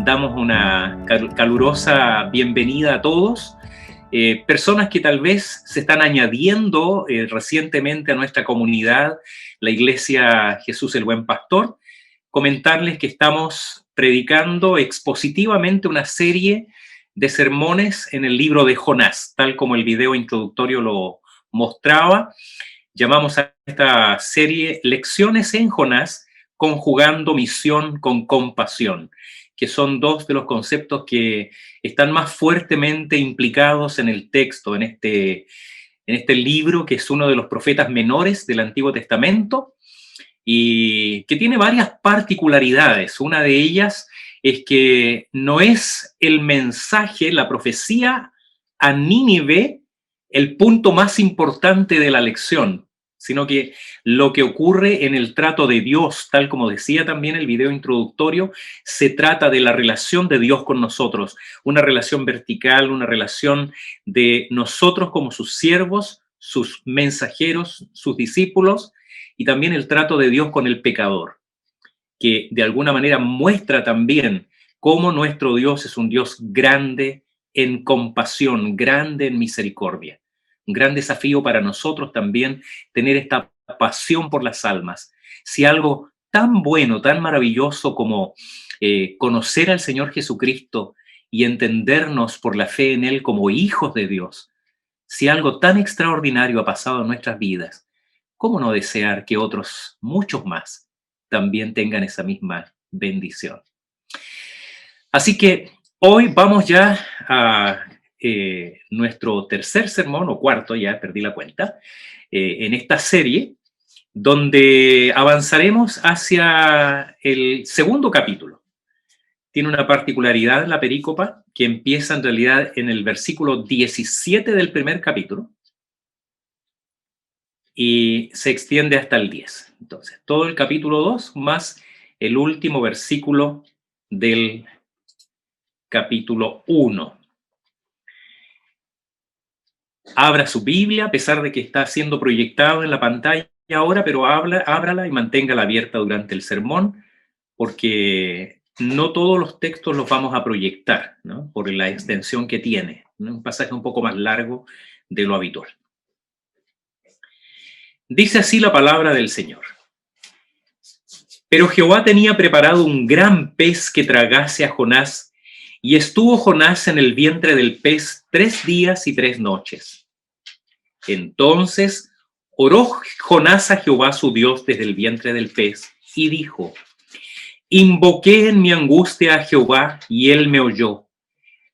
damos una calurosa bienvenida a todos. Personas que tal vez se están añadiendo recientemente a nuestra comunidad, la Iglesia Jesús el Buen Pastor. Comentarles que estamos predicando expositivamente una serie de sermones en el libro de Jonás, tal como el video introductorio lo mostraba. Llamamos a esta serie Lecciones en Jonás, conjugando misión con compasión, que son dos de los conceptos que están más fuertemente implicados en el texto, en este libro, que es uno de los profetas menores del Antiguo Testamento, y que tiene varias particularidades. Una de ellas es que no es el mensaje, la profecía a Nínive, el punto más importante de la lección, sino que lo que ocurre en el trato de Dios, tal como decía también el video introductorio, se trata de la relación de Dios con nosotros, una relación vertical, una relación de nosotros como sus siervos, sus mensajeros, sus discípulos, y también el trato de Dios con el pecador, que de alguna manera muestra también cómo nuestro Dios es un Dios grande en compasión, grande en misericordia. Un gran desafío para nosotros también tener esta pasión por las almas. Si algo tan bueno, tan maravilloso como conocer al Señor Jesucristo y entendernos por la fe en Él como hijos de Dios, si algo tan extraordinario ha pasado en nuestras vidas, ¿cómo no desear que otros, muchos más, también tengan esa misma bendición? Así que hoy vamos ya a nuestro tercer sermón, o cuarto, ya perdí la cuenta, en esta serie, donde avanzaremos hacia el segundo capítulo. Tiene una particularidad la perícopa, que empieza en realidad en el versículo 17 del primer capítulo, y se extiende hasta el 10. Entonces, todo el capítulo 2 más el último versículo del capítulo 1. Abra su Biblia, a pesar de que está siendo proyectado en la pantalla ahora, pero ábrala y manténgala abierta durante el sermón, porque no todos los textos los vamos a proyectar, ¿no? Por la extensión que tiene, ¿no? Un pasaje un poco más largo de lo habitual. Dice así la palabra del Señor. Pero Jehová tenía preparado un gran pez que tragase a Jonás, y estuvo Jonás en el vientre del pez 3 días y 3 noches. Entonces oró Jonás a Jehová su Dios desde el vientre del pez, y dijo: Invoqué en mi angustia a Jehová, y él me oyó.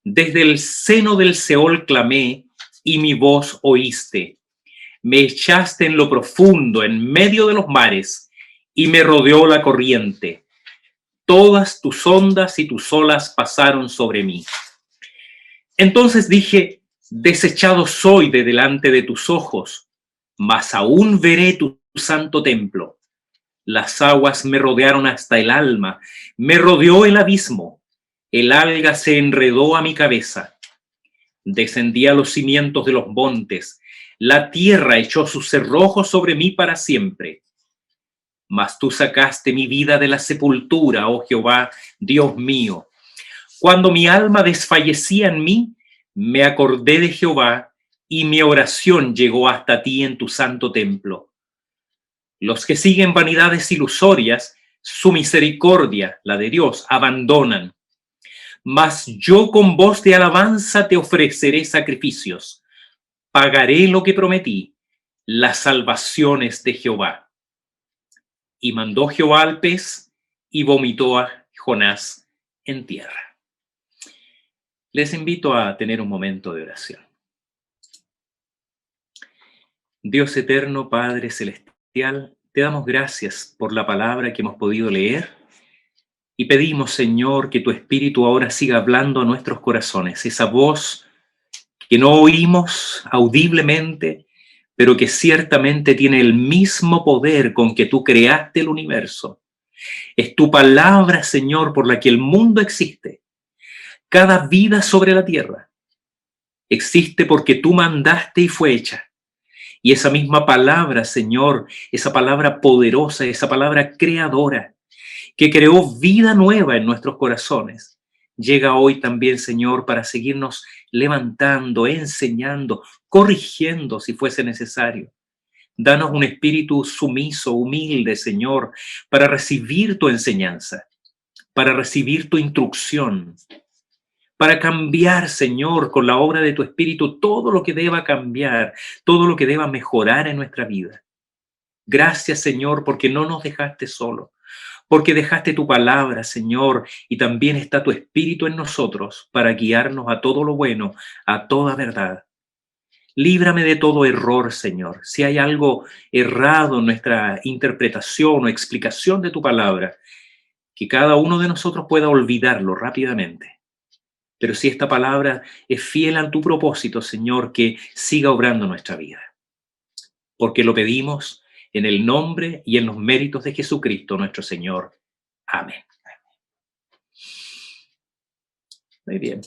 Desde el seno del Seol clamé, y mi voz oíste. Me echaste en lo profundo, en medio de los mares, y me rodeó la corriente. Todas tus ondas y tus olas pasaron sobre mí. Entonces dije: desechado soy de delante de tus ojos, mas aún veré tu santo templo. Las aguas me rodearon hasta el alma, me rodeó el abismo, el alga se enredó a mi cabeza. Descendí a los cimientos de los montes, la tierra echó sus cerrojos sobre mí para siempre. Mas tú sacaste mi vida de la sepultura, oh Jehová, Dios mío. Cuando mi alma desfallecía en mí, me acordé de Jehová, y mi oración llegó hasta ti en tu santo templo. Los que siguen vanidades ilusorias, su misericordia, la de Dios, abandonan. Mas yo con voz de alabanza te ofreceré sacrificios. Pagaré lo que prometí, las salvaciones de Jehová. Y mandó Jehová al pez, y vomitó a Jonás en tierra. Les invito a tener un momento de oración. Dios eterno, Padre celestial, te damos gracias por la palabra que hemos podido leer, y pedimos, Señor, que tu Espíritu ahora siga hablando a nuestros corazones, esa voz que no oímos audiblemente, pero que ciertamente tiene el mismo poder con que tú creaste el universo. Es tu palabra, Señor, por la que el mundo existe. Cada vida sobre la tierra existe porque tú mandaste y fue hecha. Y esa misma palabra, Señor, esa palabra poderosa, esa palabra creadora, que creó vida nueva en nuestros corazones, llega hoy también, Señor, para seguirnos levantando, enseñando, corrigiendo si fuese necesario. Danos un espíritu sumiso, humilde, Señor, para recibir tu enseñanza, para recibir tu instrucción, para cambiar, Señor, con la obra de tu espíritu, todo lo que deba cambiar, todo lo que deba mejorar en nuestra vida. Gracias, Señor, porque no nos dejaste solos, porque dejaste tu palabra, Señor, y también está tu espíritu en nosotros para guiarnos a todo lo bueno, a toda verdad. Líbrame de todo error, Señor. Si hay algo errado en nuestra interpretación o explicación de tu palabra, que cada uno de nosotros pueda olvidarlo rápidamente. Pero si esta palabra es fiel a tu propósito, Señor, que siga obrando nuestra vida. Porque lo pedimos en el nombre y en los méritos de Jesucristo, nuestro Señor. Amén. Muy bien.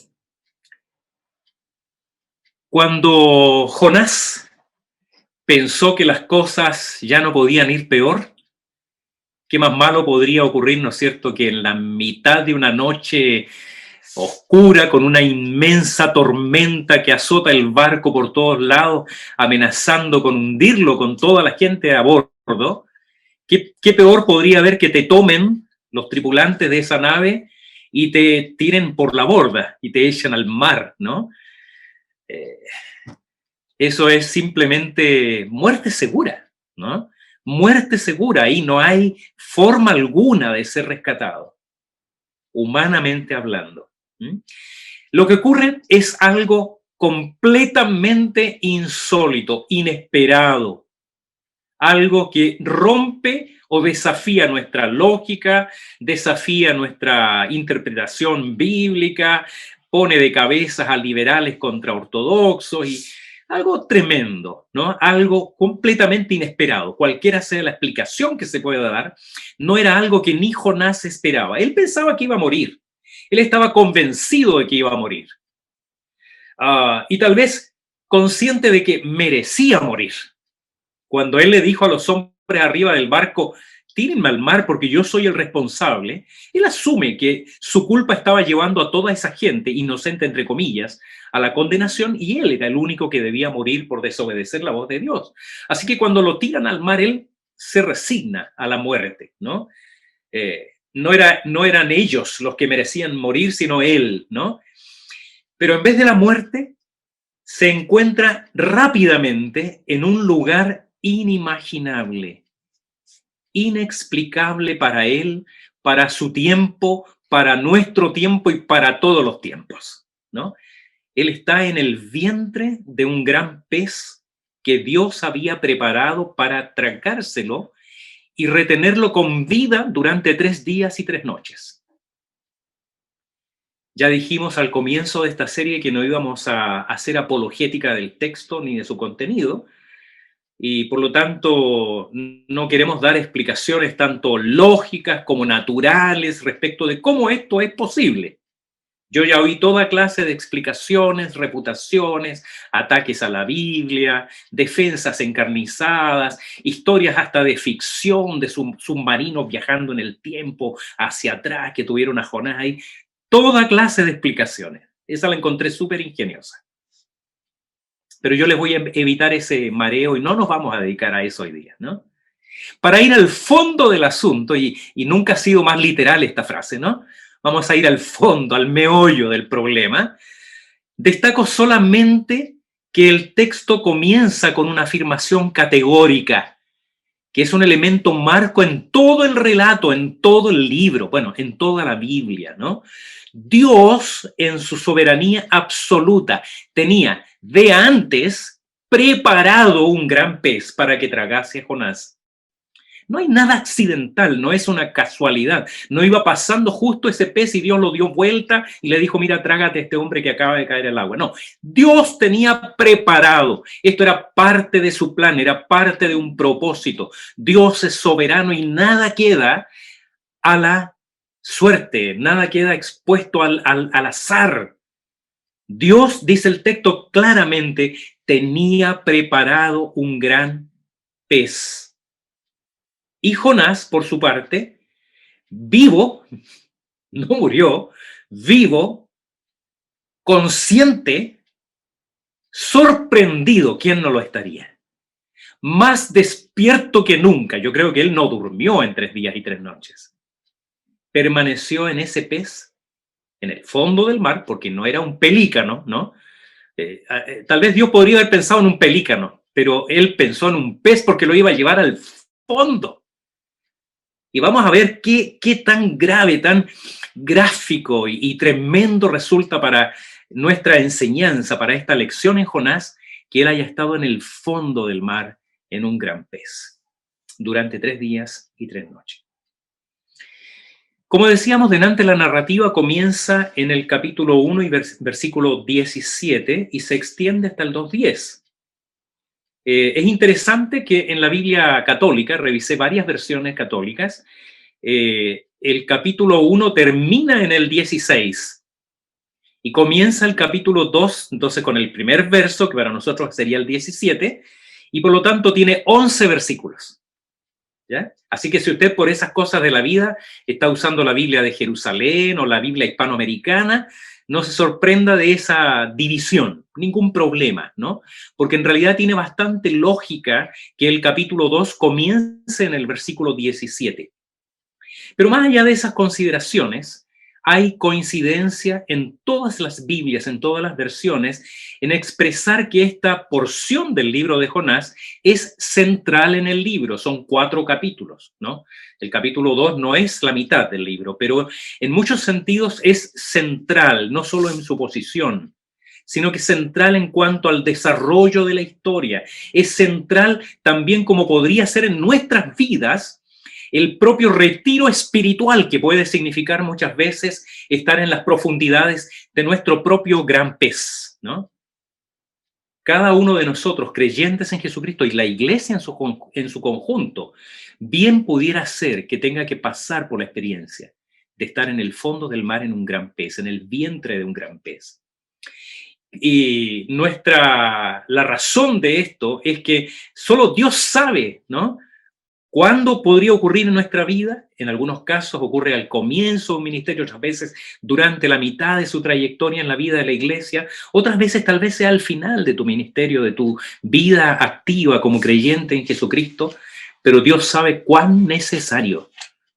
Cuando Jonás pensó que las cosas ya no podían ir peor, ¿qué más malo podría ocurrir, no es cierto?, que en la mitad de una noche oscura, con una inmensa tormenta que azota el barco por todos lados, amenazando con hundirlo con toda la gente a bordo, ¿qué peor podría haber que te tomen los tripulantes de esa nave y te tiren por la borda y te echen al mar, ¿no? Eh, Eso es simplemente muerte segura, ¿no? Muerte segura, y no hay forma alguna de ser rescatado, humanamente hablando. ¿Mm? Lo que ocurre es algo completamente insólito, inesperado, algo que rompe o desafía nuestra lógica, desafía nuestra interpretación bíblica, pone de cabezas a liberales contra ortodoxos y algo tremendo, ¿no? Algo completamente inesperado. Cualquiera sea la explicación que se pueda dar, no era algo que ni Jonás esperaba. Él pensaba que iba a morir. Él estaba convencido de que iba a morir. Y tal vez consciente de que merecía morir. Cuando él le dijo a los hombres arriba del barco, tírenme al mar porque yo soy el responsable, él asume que su culpa estaba llevando a toda esa gente, inocente entre comillas, a la condenación, y él era el único que debía morir por desobedecer la voz de Dios. Así que cuando lo tiran al mar, él se resigna a la muerte, ¿no? No eran ellos los que merecían morir, sino él, ¿no? Pero en vez de la muerte, se encuentra rápidamente en un lugar inimaginable, inexplicable para él, para su tiempo, para nuestro tiempo y para todos los tiempos, ¿no? Él está en el vientre de un gran pez que Dios había preparado para tragárselo y retenerlo con vida durante 3 días y 3 noches. Ya dijimos al comienzo de esta serie que no íbamos a hacer apologética del texto ni de su contenido, y por lo tanto no queremos dar explicaciones tanto lógicas como naturales respecto de cómo esto es posible. Yo ya oí toda clase de explicaciones, reputaciones, ataques a la Biblia, defensas encarnizadas, historias hasta de ficción de submarinos viajando en el tiempo hacia atrás que tuvieron a Jonás ahí. Toda clase de explicaciones. Esa la encontré súper ingeniosa. Pero yo les voy a evitar ese mareo y no nos vamos a dedicar a eso hoy día, ¿no? Para ir al fondo del asunto, y nunca ha sido más literal esta frase, ¿no? Vamos a ir al fondo, al meollo del problema. Destaco solamente que el texto comienza con una afirmación categórica, que es un elemento marco en todo el relato, en todo el libro, bueno, en toda la Biblia, ¿no? Dios, en su soberanía absoluta, tenía de antes preparado un gran pez para que tragase a Jonás. No hay nada accidental, no es una casualidad. No iba pasando justo ese pez y Dios lo dio vuelta y le dijo, mira, trágate a este hombre que acaba de caer al agua. No, Dios tenía preparado. Esto era parte de su plan, era parte de un propósito. Dios es soberano y nada queda a la suerte, nada queda expuesto al azar. Dios, dice el texto claramente, tenía preparado un gran pez. Y Jonás, por su parte, vivo, no murió, vivo, consciente, sorprendido. ¿Quién no lo estaría? Más despierto que nunca. Yo creo que él no durmió en 3 días y 3 noches. Permaneció en ese pez, en el fondo del mar, porque no era un pelícano, ¿no? Tal vez Dios podría haber pensado en un pelícano, pero él pensó en un pez porque lo iba a llevar al fondo. Y vamos a ver qué tan grave, tan gráfico y tremendo resulta para nuestra enseñanza, para esta lección en Jonás, que él haya estado en el fondo del mar en un gran pez durante 3 días y 3 noches. Como decíamos delante, la narrativa comienza en el capítulo 1 y versículo 17 y se extiende hasta el 2:10. Es interesante que en la Biblia católica, revisé varias versiones católicas, el capítulo 1 termina en el 16 y comienza el capítulo 2, entonces con el primer verso, que para nosotros sería el 17, y por lo tanto tiene 11 versículos. ¿Ya? Así que si usted por esas cosas de la vida está usando la Biblia de Jerusalén o la Biblia hispanoamericana, no se sorprenda de esa división, ningún problema, ¿no? Porque en realidad tiene bastante lógica que el capítulo 2 comience en el versículo 17. Pero más allá de esas consideraciones, hay coincidencia en todas las Biblias, en todas las versiones, en expresar que esta porción del libro de Jonás es central en el libro. Son 4 capítulos, ¿no? El capítulo 2 no es la mitad del libro, pero en muchos sentidos es central, no solo en su posición, sino que es central en cuanto al desarrollo de la historia. Es central también como podría ser en nuestras vidas el propio retiro espiritual que puede significar muchas veces estar en las profundidades de nuestro propio gran pez, ¿no? Cada uno de nosotros, creyentes en Jesucristo y la iglesia en su conjunto, bien pudiera ser que tenga que pasar por la experiencia de estar en el fondo del mar en un gran pez, en el vientre de un gran pez. Y la razón de esto es que solo Dios sabe, ¿no?, ¿cuándo podría ocurrir en nuestra vida? En algunos casos ocurre al comienzo de un ministerio, otras veces durante la mitad de su trayectoria en la vida de la iglesia, otras veces tal vez sea al final de tu ministerio, de tu vida activa como creyente en Jesucristo, pero Dios sabe cuán necesario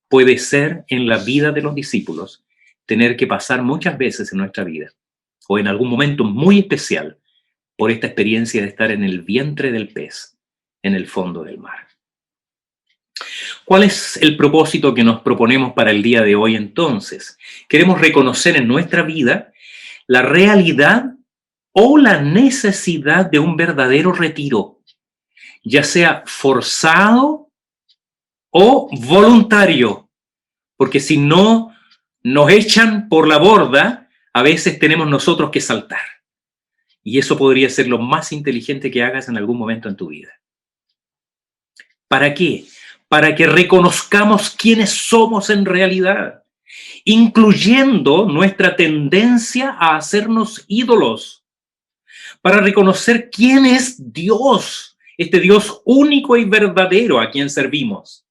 puede ser en la vida de los discípulos tener que pasar muchas veces en nuestra vida, o en algún momento muy especial, por esta experiencia de estar en el vientre del pez, en el fondo del mar. ¿Cuál es el propósito que nos proponemos para el día de hoy entonces? Queremos reconocer en nuestra vida la realidad o la necesidad de un verdadero retiro, ya sea forzado o voluntario, porque si no nos echan por la borda, a veces tenemos nosotros que saltar. Y eso podría ser lo más inteligente que hagas en algún momento en tu vida. ¿Para qué? Para que reconozcamos quiénes somos en realidad, incluyendo nuestra tendencia a hacernos ídolos, para reconocer quién es Dios, este Dios único y verdadero a quien servimos,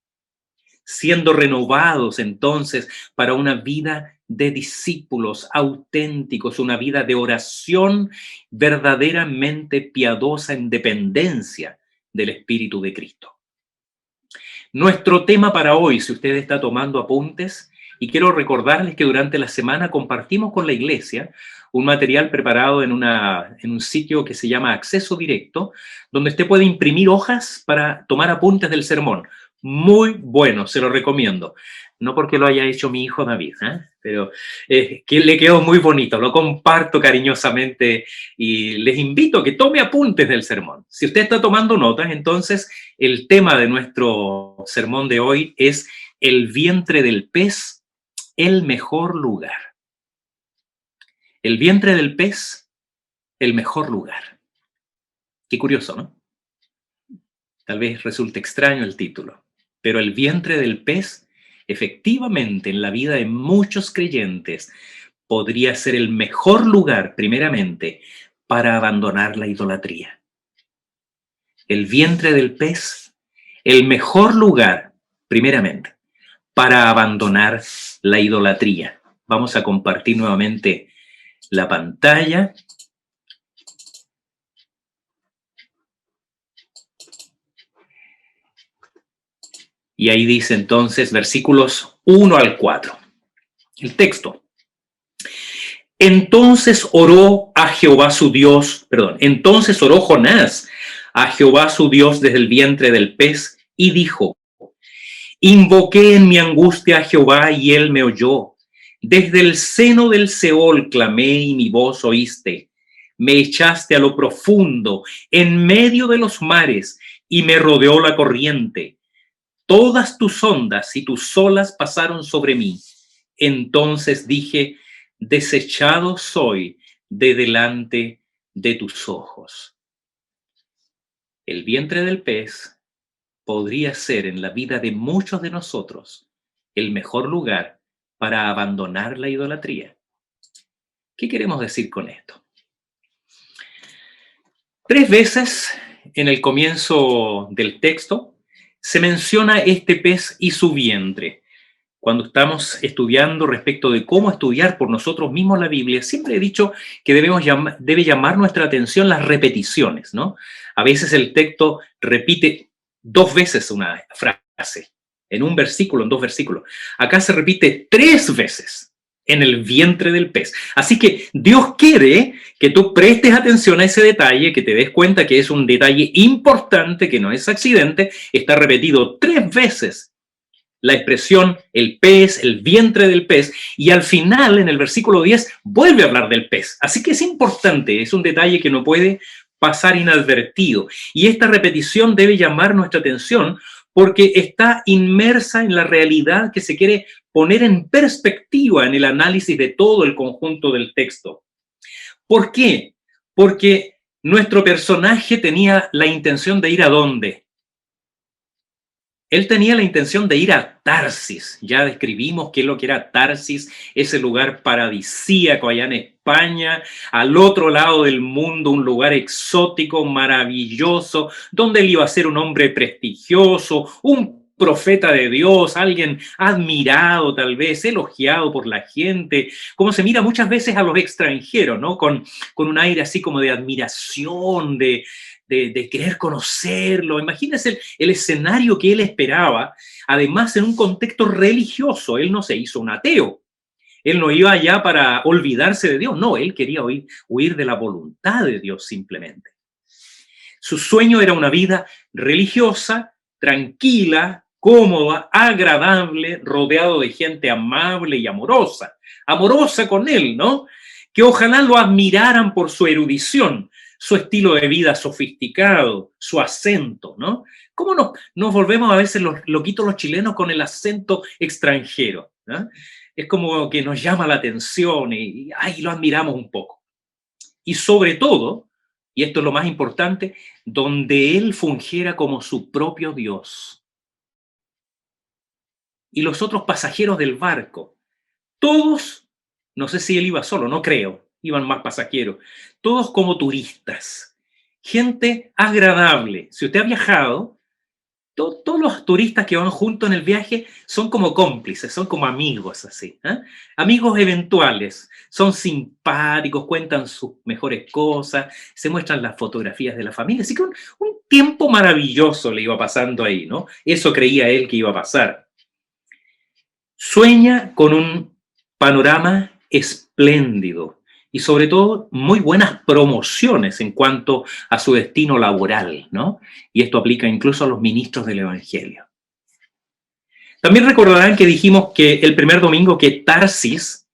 siendo renovados entonces para una vida de discípulos auténticos, una vida de oración verdaderamente piadosa en dependencia del Espíritu de Cristo. Nuestro tema para hoy, si usted está tomando apuntes, y quiero recordarles que durante la semana compartimos con la iglesia un material preparado en un sitio que se llama Acceso Directo, donde usted puede imprimir hojas para tomar apuntes del sermón. Muy bueno, se lo recomiendo. No porque lo haya hecho mi hijo David, pero que le quedó muy bonito, lo comparto cariñosamente y les invito a que tome apuntes del sermón. Si usted está tomando notas, entonces el tema de nuestro sermón de hoy es el vientre del pez, el mejor lugar. El vientre del pez, el mejor lugar. Qué curioso, ¿no? Tal vez resulte extraño el título, pero el vientre del pez, efectivamente, en la vida de muchos creyentes, podría ser el mejor lugar, primeramente, para abandonar la idolatría. El vientre del pez, el mejor lugar, primeramente, para abandonar la idolatría. Vamos a compartir nuevamente la pantalla. Y ahí dice entonces versículos 1 al 4. El texto. Entonces oró Jonás a Jehová su Dios desde el vientre del pez y dijo: Invoqué en mi angustia a Jehová y él me oyó. Desde el seno del Seol clamé y mi voz oíste. Me echaste a lo profundo, en medio de los mares, y me rodeó la corriente. Todas tus ondas y tus olas pasaron sobre mí. Entonces dije: desechado soy de delante de tus ojos. El vientre del pez podría ser en la vida de muchos de nosotros el mejor lugar para abandonar la idolatría. ¿Qué queremos decir con esto? 3 veces en el comienzo del texto se menciona este pez y su vientre. Cuando estamos estudiando respecto de cómo estudiar por nosotros mismos la Biblia, siempre he dicho que debe llamar nuestra atención las repeticiones, ¿no? A veces el texto repite 2 veces una frase, en un versículo, en 2 versículos. Acá se repite 3 veces en el vientre del pez. Así que Dios quiere que tú prestes atención a ese detalle, que te des cuenta que es un detalle importante, que no es accidente. Está repetido 3 veces la expresión el pez, el vientre del pez, y al final, en el versículo 10, vuelve a hablar del pez. Así que es importante, es un detalle que no puede pasar inadvertido. Y esta repetición debe llamar nuestra atención porque está inmersa en la realidad que se quiere poner en perspectiva en el análisis de todo el conjunto del texto. ¿Por qué? Porque nuestro personaje tenía la intención de ir ¿a dónde? Él tenía la intención de ir a Tarsis. Ya describimos qué es lo que era Tarsis, ese lugar paradisíaco allá en España, al otro lado del mundo, un lugar exótico, maravilloso, donde él iba a ser un hombre prestigioso, un profeta de Dios, alguien admirado tal vez, elogiado por la gente, como se mira muchas veces a los extranjeros, ¿no? Con un aire así como de admiración, de querer conocerlo. Imagínense el escenario que él esperaba, además en un contexto religioso. Él no se hizo un ateo. Él no iba allá para olvidarse de Dios. No, él quería huir de la voluntad de Dios simplemente. Su sueño era una vida religiosa, tranquila, cómoda, agradable, rodeado de gente amable y amorosa. Amorosa con él, ¿no? Que ojalá lo admiraran por su erudición, su estilo de vida sofisticado, su acento, ¿no? ¿Cómo nos volvemos a veces los loquitos los chilenos con el acento extranjero? ¿No? Es como que nos llama la atención y lo admiramos un poco. Y sobre todo, y esto es lo más importante, donde él fungiera como su propio Dios. Y los otros pasajeros del barco, todos, no sé si él iba solo, no creo, iban más pasajeros, todos como turistas, gente agradable. Si usted ha viajado, todos los turistas que van juntos en el viaje son como cómplices, son como amigos así, ¿eh? Amigos eventuales, son simpáticos, cuentan sus mejores cosas, se muestran las fotografías de la familia, así que un tiempo maravilloso le iba pasando ahí, ¿no? Eso creía él que iba a pasar. Sueña con un panorama espléndido y sobre todo muy buenas promociones en cuanto a su destino laboral, ¿no? Y esto aplica incluso a los ministros del Evangelio. También recordarán que dijimos que el primer domingo que Tarsis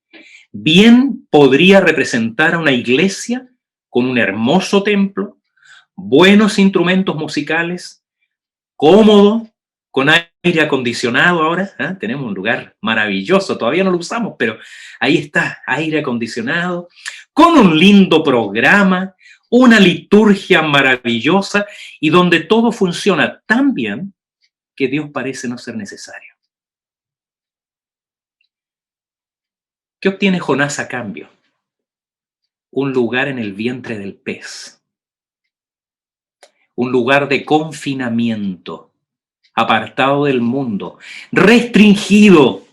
bien podría representar a una iglesia con un hermoso templo, buenos instrumentos musicales, cómodo, con aire acondicionado ahora. Tenemos un lugar maravilloso, todavía no lo usamos, pero ahí está, aire acondicionado, con un lindo programa, una liturgia maravillosa y donde todo funciona tan bien que Dios parece no ser necesario. ¿Qué obtiene Jonás a cambio? Un lugar en el vientre del pez, un lugar de confinamiento, apartado del mundo, restringido,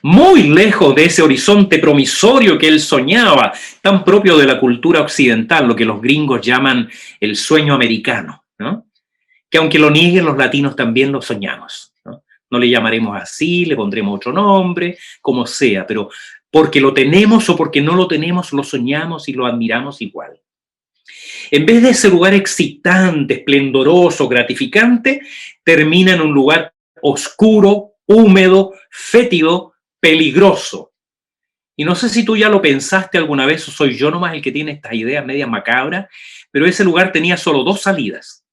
muy lejos de ese horizonte promisorio que él soñaba, tan propio de la cultura occidental, lo que los gringos llaman el sueño americano, ¿no? Que aunque lo nieguen los latinos también lo soñamos, ¿no? No le llamaremos así, le pondremos otro nombre, como sea, pero porque lo tenemos o porque no lo tenemos, lo soñamos y lo admiramos igual. En vez de ese lugar excitante, esplendoroso, gratificante, termina en un lugar oscuro, húmedo, fétido, peligroso. Y no sé si tú ya lo pensaste alguna vez o soy yo nomás el que tiene estas ideas medias macabras, pero ese lugar tenía solo 2 salidas.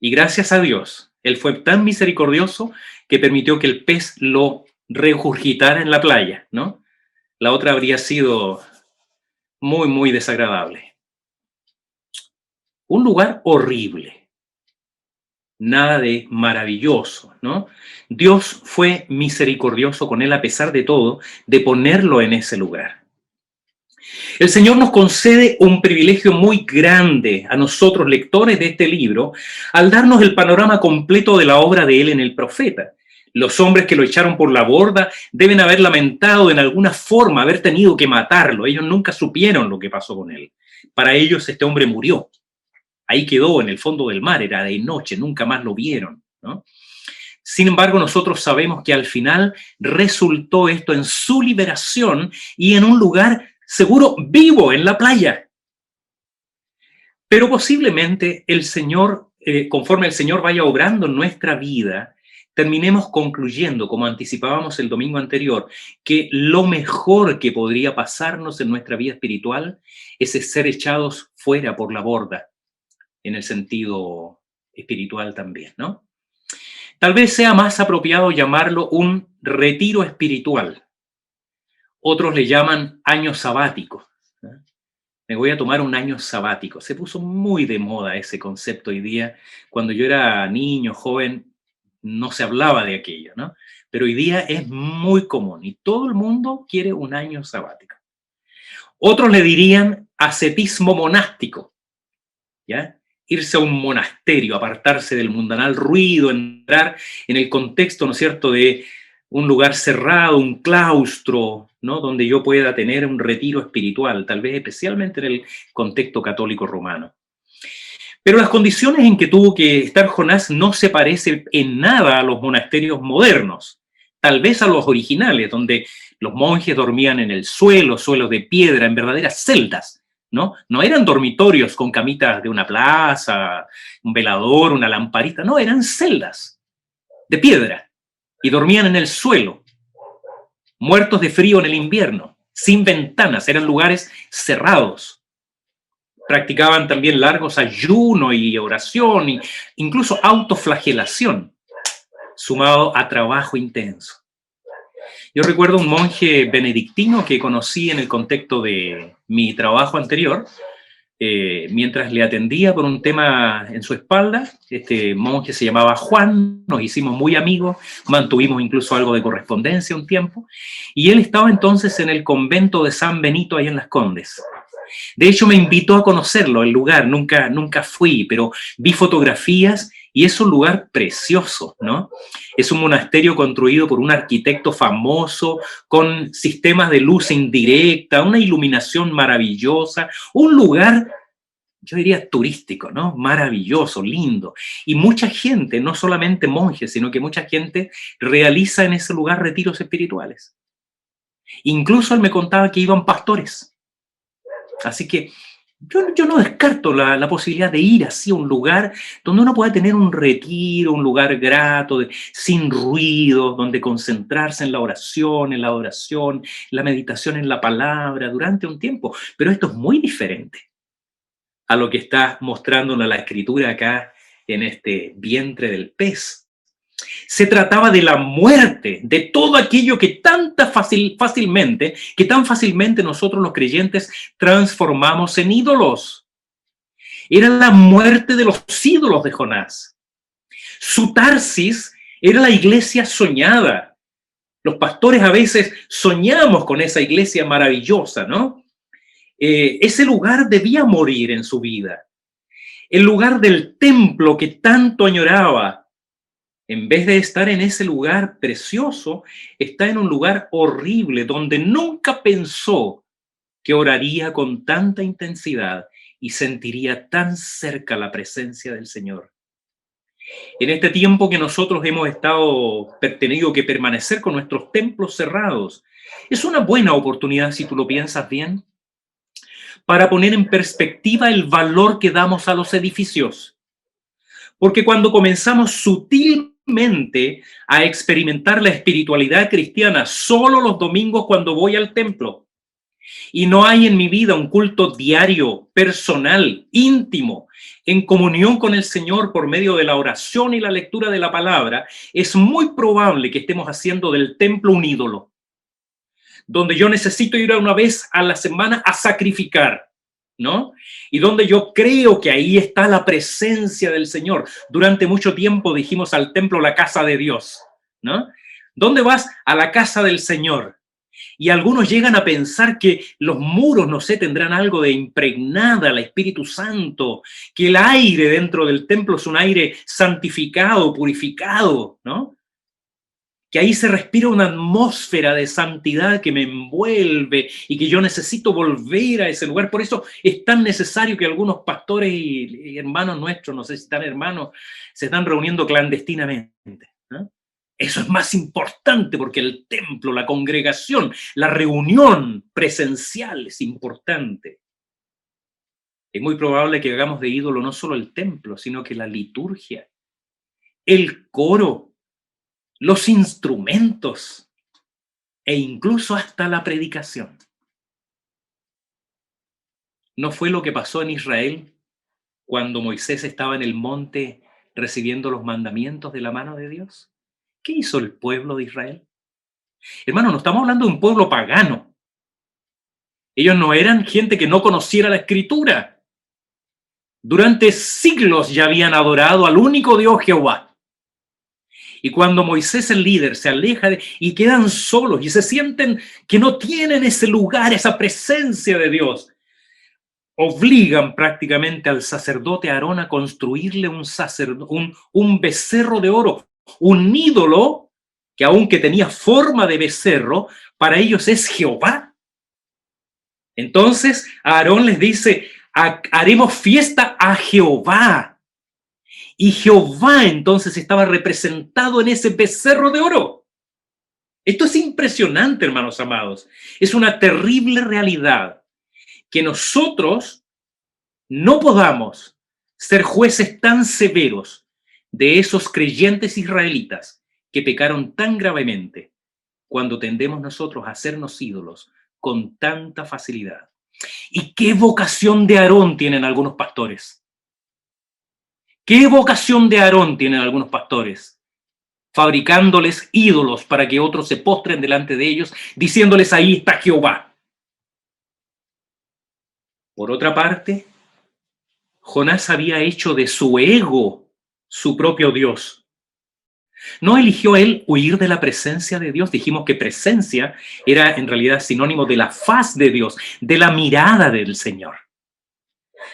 Y gracias a Dios, Él fue tan misericordioso que permitió que el pez lo regurgitara en la playa, ¿no? La otra habría sido muy, muy desagradable. Un lugar horrible, nada de maravilloso, ¿no? Dios fue misericordioso con él a pesar de todo, de ponerlo en ese lugar. El Señor nos concede un privilegio muy grande a nosotros, lectores de este libro, al darnos el panorama completo de la obra de Él en el profeta. Los hombres que lo echaron por la borda deben haber lamentado en alguna forma haber tenido que matarlo. Ellos nunca supieron lo que pasó con él. Para ellos este hombre murió. Ahí quedó en el fondo del mar, era de noche, nunca más lo vieron, ¿no? Sin embargo, nosotros sabemos que al final resultó esto en su liberación y en un lugar seguro vivo, en la playa. Pero posiblemente el Señor, conforme el Señor vaya obrando en nuestra vida, terminemos concluyendo, como anticipábamos el domingo anterior, que lo mejor que podría pasarnos en nuestra vida espiritual es ser echados fuera por la borda, en el sentido espiritual también, ¿no? Tal vez sea más apropiado llamarlo un retiro espiritual. Otros le llaman año sabático. Me voy a tomar un año sabático. Se puso muy de moda ese concepto hoy día. Cuando yo era niño, joven, no se hablaba de aquello, ¿no? Pero hoy día es muy común y todo el mundo quiere un año sabático. Otros le dirían ascetismo monástico, ¿ya? Irse a un monasterio, apartarse del mundanal ruido, entrar en el contexto, ¿no es cierto?, de un lugar cerrado, un claustro, ¿no?, donde yo pueda tener un retiro espiritual, tal vez especialmente en el contexto católico romano. Pero las condiciones en que tuvo que estar Jonás no se parecen en nada a los monasterios modernos, tal vez a los originales, donde los monjes dormían en el suelo, suelos de piedra, en verdaderas celdas, ¿no? No eran dormitorios con camitas de una plaza, un velador, una lamparita, no, eran celdas de piedra y dormían en el suelo, muertos de frío en el invierno, sin ventanas, eran lugares cerrados. Practicaban también largos ayunos y oración, e incluso autoflagelación, sumado a trabajo intenso. Yo recuerdo un monje benedictino que conocí en el contexto de mi trabajo anterior, mientras le atendía por un tema en su espalda. Este monje se llamaba Juan, nos hicimos muy amigos, mantuvimos incluso algo de correspondencia un tiempo, y él estaba entonces en el convento de San Benito, ahí en Las Condes. De hecho, me invitó a conocerlo, el lugar, nunca fui, pero vi fotografías y es un lugar precioso, ¿no? Es un monasterio construido por un arquitecto famoso, con sistemas de luz indirecta, una iluminación maravillosa, un lugar, yo diría, turístico, ¿no? Maravilloso, lindo. Y mucha gente, no solamente monjes, sino que mucha gente realiza en ese lugar retiros espirituales. Incluso él me contaba que iban pastores. Así que yo no descarto la posibilidad de ir así a un lugar donde uno pueda tener un retiro, un lugar grato, sin ruido, donde concentrarse en la oración, en la adoración, la meditación en la palabra durante un tiempo. Pero esto es muy diferente a lo que está mostrándonos la Escritura acá en este vientre del pez. Se trataba de la muerte, de todo aquello que tan fácilmente nosotros los creyentes transformamos en ídolos. Era la muerte de los ídolos de Jonás. Su Tarsis era la iglesia soñada. Los pastores a veces soñamos con esa iglesia maravillosa, ¿no? Ese lugar debía morir en su vida. El lugar del templo que tanto añoraba. En vez de estar en ese lugar precioso, está en un lugar horrible donde nunca pensó que oraría con tanta intensidad y sentiría tan cerca la presencia del Señor. En este tiempo que nosotros hemos tenido que permanecer con nuestros templos cerrados, es una buena oportunidad, si tú lo piensas bien, para poner en perspectiva el valor que damos a los edificios. Porque cuando comenzamos sutilmente a experimentar la espiritualidad cristiana solo los domingos cuando voy al templo, y no hay en mi vida un culto diario, personal, íntimo, en comunión con el Señor por medio de la oración y la lectura de la palabra, es muy probable que estemos haciendo del templo un ídolo, donde yo necesito ir una vez a la semana a sacrificar, ¿no? Y donde yo creo que ahí está la presencia del Señor. Durante mucho tiempo dijimos al templo la casa de Dios, ¿no? ¿Dónde vas? A la casa del Señor. Y algunos llegan a pensar que los muros, no sé, tendrán algo de impregnada al Espíritu Santo, que el aire dentro del templo es un aire santificado, purificado, ¿no? Que ahí se respira una atmósfera de santidad que me envuelve y que yo necesito volver a ese lugar. Por eso es tan necesario que algunos pastores y hermanos nuestros, no sé si están hermanos, se están reuniendo clandestinamente, ¿no? Eso es más importante porque el templo, la congregación, la reunión presencial es importante. Es muy probable que hagamos de ídolo no solo el templo, sino que la liturgia, el coro, los instrumentos e incluso hasta la predicación. ¿No fue lo que pasó en Israel cuando Moisés estaba en el monte recibiendo los mandamientos de la mano de Dios? ¿Qué hizo el pueblo de Israel? Hermano, no estamos hablando de un pueblo pagano. Ellos no eran gente que no conociera la Escritura. Durante siglos ya habían adorado al único Dios Jehová. Y cuando Moisés, el líder, se aleja y quedan solos y se sienten que no tienen ese lugar, esa presencia de Dios, obligan prácticamente al sacerdote Aarón a construirle un becerro de oro, un ídolo que aunque tenía forma de becerro, para ellos es Jehová. Entonces Aarón les dice, haremos fiesta a Jehová. Y Jehová entonces estaba representado en ese becerro de oro. Esto es impresionante, hermanos amados. Es una terrible realidad que nosotros no podamos ser jueces tan severos de esos creyentes israelitas que pecaron tan gravemente cuando tendemos nosotros a hacernos ídolos con tanta facilidad. ¿Y qué vocación de Aarón tienen algunos pastores? ¿Qué vocación de Aarón tienen algunos pastores? Fabricándoles ídolos para que otros se postren delante de ellos, diciéndoles ahí está Jehová. Por otra parte, Jonás había hecho de su ego su propio Dios. ¿No eligió él huir de la presencia de Dios? Dijimos que presencia era en realidad sinónimo de la faz de Dios, de la mirada del Señor.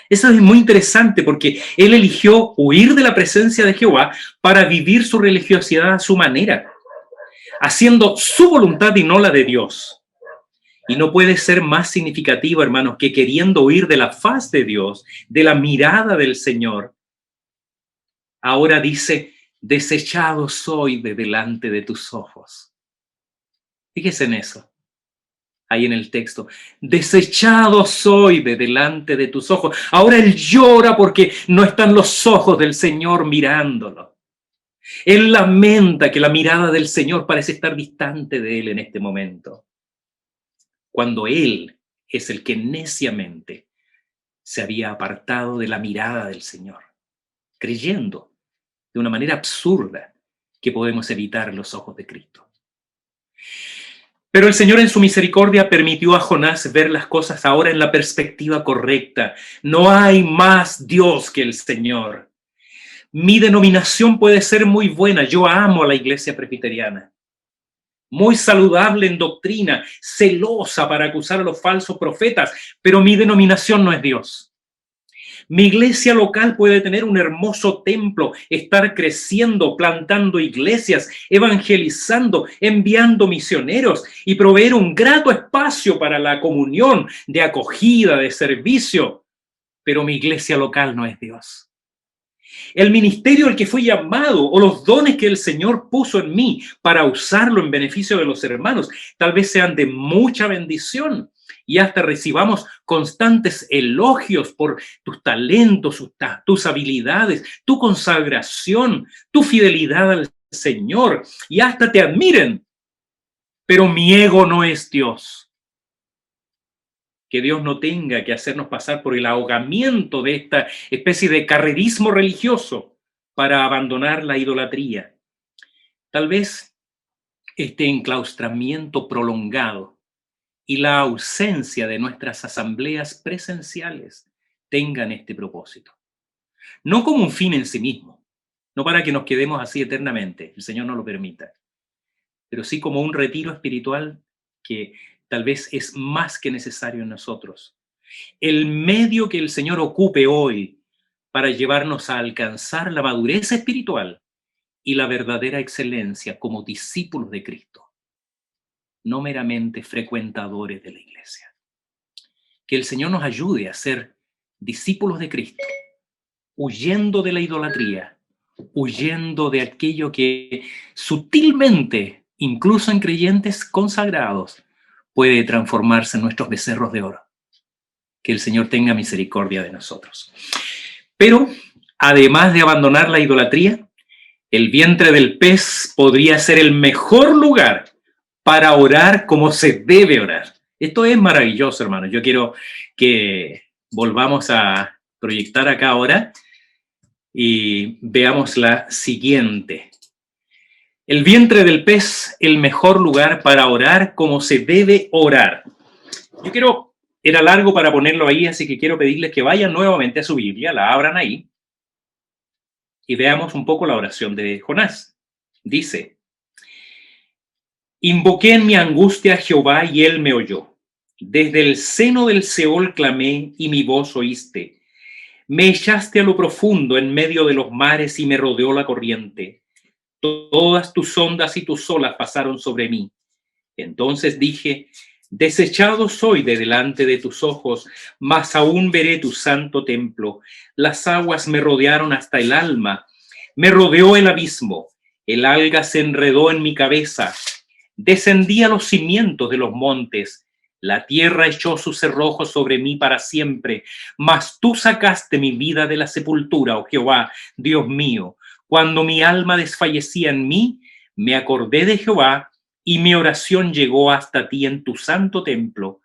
Eso es muy interesante porque él eligió huir de la presencia de Jehová para vivir su religiosidad a su manera, haciendo su voluntad y no la de Dios. Y no puede ser más significativo, hermanos, que queriendo huir de la faz de Dios, de la mirada del Señor, ahora dice, desechado soy de delante de tus ojos. Fíjese en eso. Ahí en el texto, desechado soy de delante de tus ojos. Ahora él llora porque no están los ojos del Señor mirándolo. Él lamenta que la mirada del Señor parece estar distante de él en este momento, cuando él es el que neciamente se había apartado de la mirada del Señor, creyendo de una manera absurda que podemos evitar los ojos de Cristo. Pero el Señor en su misericordia permitió a Jonás ver las cosas ahora en la perspectiva correcta. No hay más Dios que el Señor. Mi denominación puede ser muy buena. Yo amo a la iglesia presbiteriana. Muy saludable en doctrina, celosa para acusar a los falsos profetas, pero mi denominación no es Dios. Mi iglesia local puede tener un hermoso templo, estar creciendo, plantando iglesias, evangelizando, enviando misioneros y proveer un grato espacio para la comunión, de acogida, de servicio. Pero mi iglesia local no es Dios. El ministerio al que fui llamado o los dones que el Señor puso en mí para usarlo en beneficio de los hermanos, tal vez sean de mucha bendición y hasta recibamos constantes elogios por tus talentos, tus habilidades, tu consagración, tu fidelidad al Señor y hasta te admiren. Pero mi ego no es Dios. Que Dios no tenga que hacernos pasar por el ahogamiento de esta especie de carrerismo religioso para abandonar la idolatría. Tal vez este enclaustramiento prolongado y la ausencia de nuestras asambleas presenciales tengan este propósito. No como un fin en sí mismo, no para que nos quedemos así eternamente, el Señor no lo permita, pero sí como un retiro espiritual que tal vez es más que necesario en nosotros. El medio que el Señor ocupe hoy para llevarnos a alcanzar la madurez espiritual y la verdadera excelencia como discípulos de Cristo, no meramente frecuentadores de la iglesia. Que el Señor nos ayude a ser discípulos de Cristo, huyendo de la idolatría, huyendo de aquello que sutilmente, incluso en creyentes consagrados, puede transformarse en nuestros becerros de oro. Que el Señor tenga misericordia de nosotros. Pero, además de abandonar la idolatría, el vientre del pez podría ser el mejor lugar para orar como se debe orar. Esto es maravilloso, hermanos. Yo quiero que volvamos a proyectar acá ahora y veamos la siguiente. El vientre del pez, el mejor lugar para orar como se debe orar. Era largo para ponerlo ahí, así que quiero pedirles que vayan nuevamente a su Biblia, la abran ahí y veamos un poco la oración de Jonás. Dice: invoqué en mi angustia a Jehová y él me oyó. Desde el seno del Seol clamé y mi voz oíste. Me echaste a lo profundo en medio de los mares y me rodeó la corriente. Todas tus ondas y tus olas pasaron sobre mí. Entonces dije: desechado soy de delante de tus ojos, mas aún veré tu santo templo. Las aguas me rodearon hasta el alma, me rodeó el abismo, el alga se enredó en mi cabeza. Descendí a los cimientos de los montes, la tierra echó sus cerrojos sobre mí para siempre, mas tú sacaste mi vida de la sepultura, oh Jehová, Dios mío. Cuando mi alma desfallecía en mí, me acordé de Jehová, y mi oración llegó hasta ti en tu santo templo.